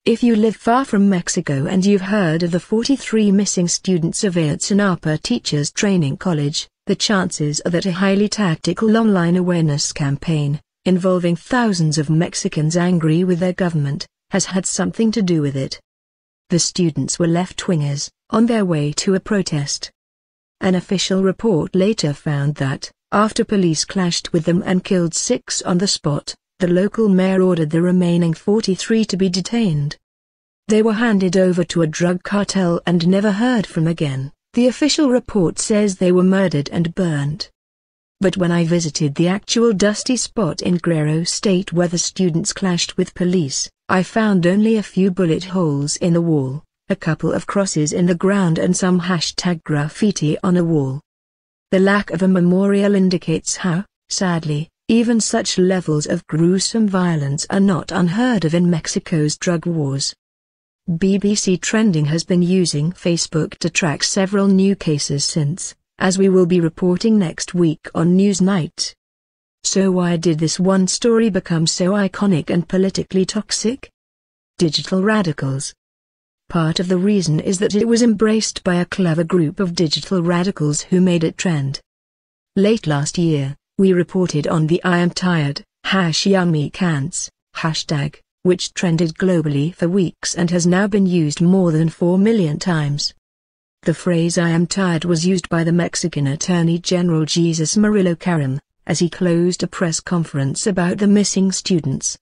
If you live far from Mexico and you've heard of the 43 missing students of Ayotzinapa Teachers Training College, the chances are that a highly tactical online awareness campaign, involving thousands of Mexicans angry with their government, has had something to do with it. The students were left-wingers, on their way to a protest. An official report later found that, after police clashed with them and killed 6 on the spot, the local mayor ordered the remaining 43 to be detained. They were handed over to a drug cartel and never heard from again. The official report says they were murdered and burned. But when I visited the actual dusty spot in Guerrero State where the students clashed with police, I found only a few bullet holes in the wall, a couple of crosses in the ground and some hashtag graffiti on a wall. The lack of a memorial indicates how, sadly, even such levels of gruesome violence are not unheard of in Mexico's drug wars. BBC Trending has been using Facebook to track several new cases since, as we will be reporting next week on Newsnight. So why did this one story become so iconic and politically toxic? Digital radicals. Part of the reason is that it was embraced by a clever group of digital radicals who made it trend. Late last year, we reported on the I am tired, #YummyCants, hashtag, which trended globally for weeks and has now been used more than 4 million times. The phrase I am tired was used by the Mexican Attorney General Jesus Murillo Karam, as he closed a press conference about the missing students.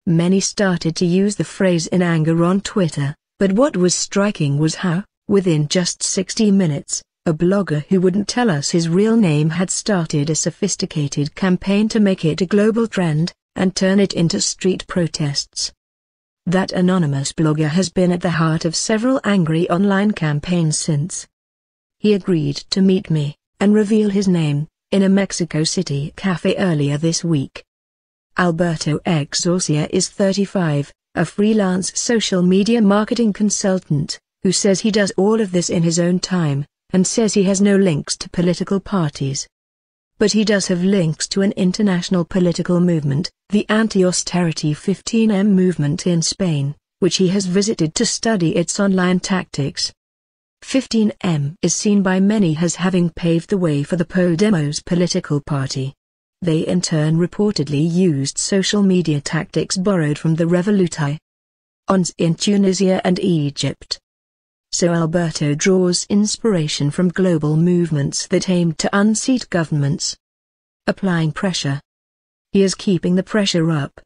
Many started to use the phrase in anger on Twitter, but what was striking was how, within just 60 minutes, a blogger who wouldn't tell us his real name had started a sophisticated campaign to make it a global trend, and turn it into street protests. That anonymous blogger has been at the heart of several angry online campaigns since. He agreed to meet me, and reveal his name, in a Mexico City cafe earlier this week. Alberto Exorcia is 35, a freelance social media marketing consultant, who says he does all of this in his own time, and says he has no links to political parties. But he does have links to an international political movement, the anti-austerity 15M movement in Spain, which he has visited to study its online tactics. 15M is seen by many as having paved the way for the Podemos political party. They in turn reportedly used social media tactics borrowed from the Revoluti in Tunisia and Egypt. So Alberto draws inspiration from global movements that aim to unseat governments. Applying pressure. He is keeping the pressure up.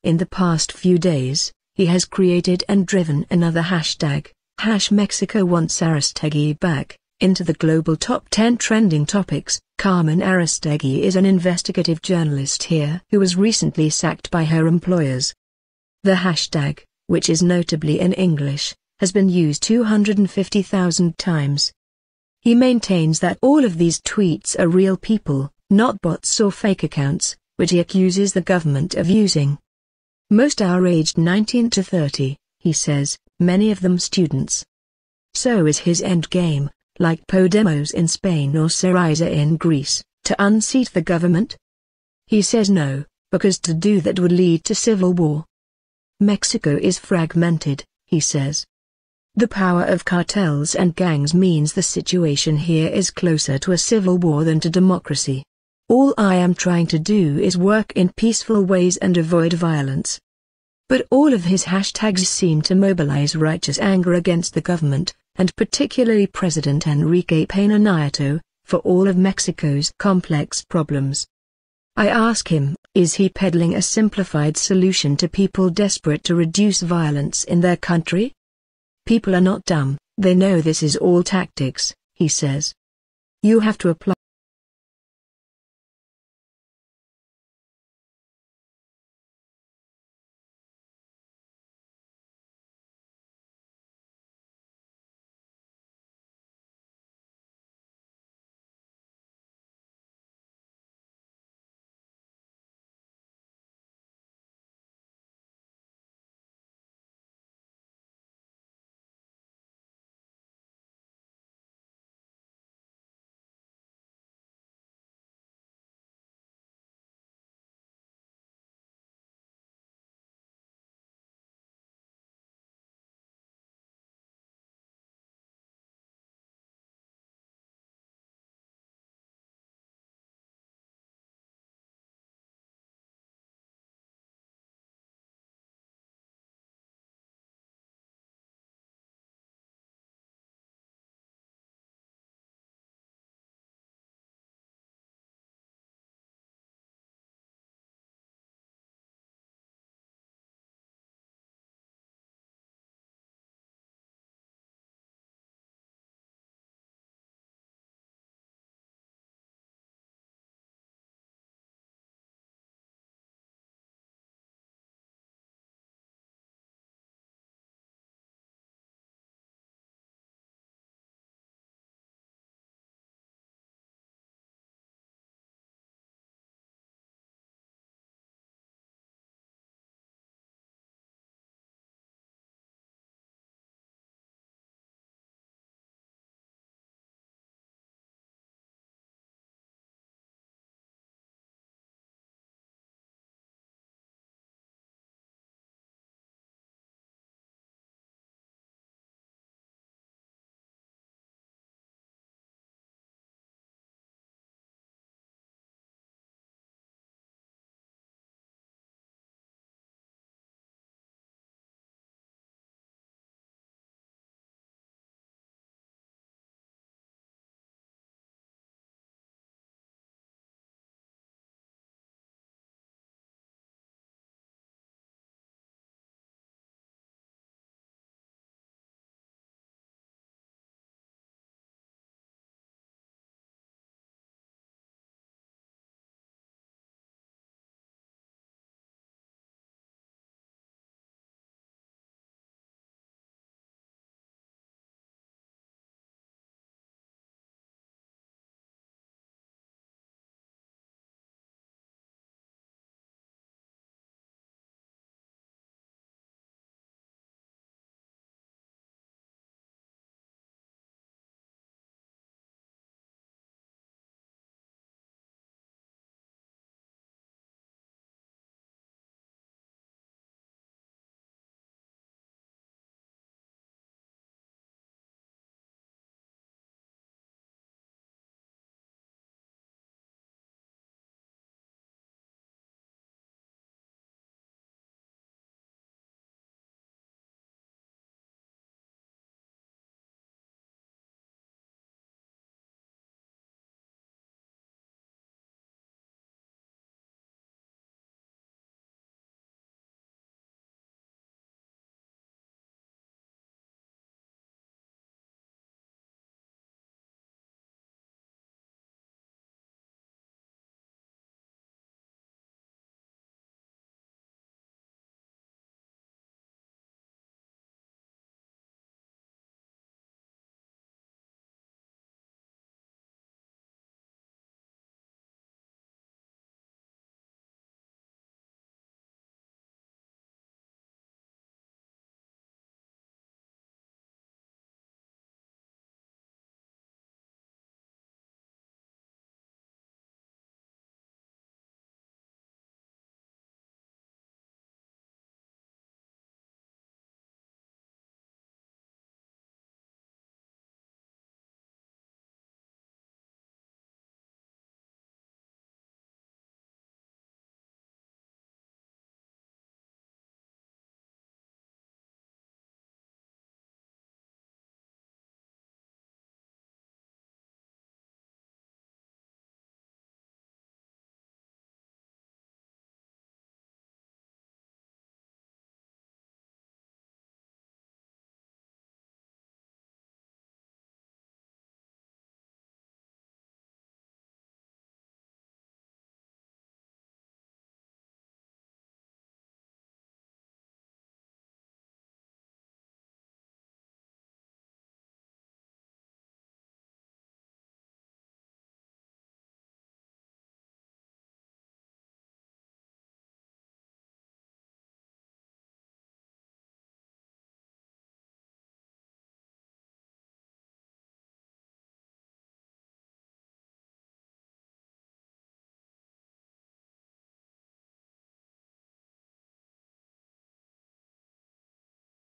In the past few days, he has created and driven another hashtag, #Mexico wants Aristegui back, into the global top 10 trending topics. Carmen Aristegui is an investigative journalist here who was recently sacked by her employers. The hashtag, which is notably in English, has been used 250,000 times. He maintains that all of these tweets are real people, not bots or fake accounts, which he accuses the government of using. Most are aged 19 to 30, he says, many of them students. So is his end game, like Podemos in Spain or Syriza in Greece, to unseat the government? He says no, because to do that would lead to civil war. Mexico is fragmented, he says. The power of cartels and gangs means the situation here is closer to a civil war than to democracy. All I am trying to do is work in peaceful ways and avoid violence. But all of his hashtags seem to mobilize righteous anger against the government, and particularly President Enrique Peña Nieto, for all of Mexico's complex problems. I ask him, is he peddling a simplified solution to people desperate to reduce violence in their country? People are not dumb, they know this is all tactics, he says. You have to apply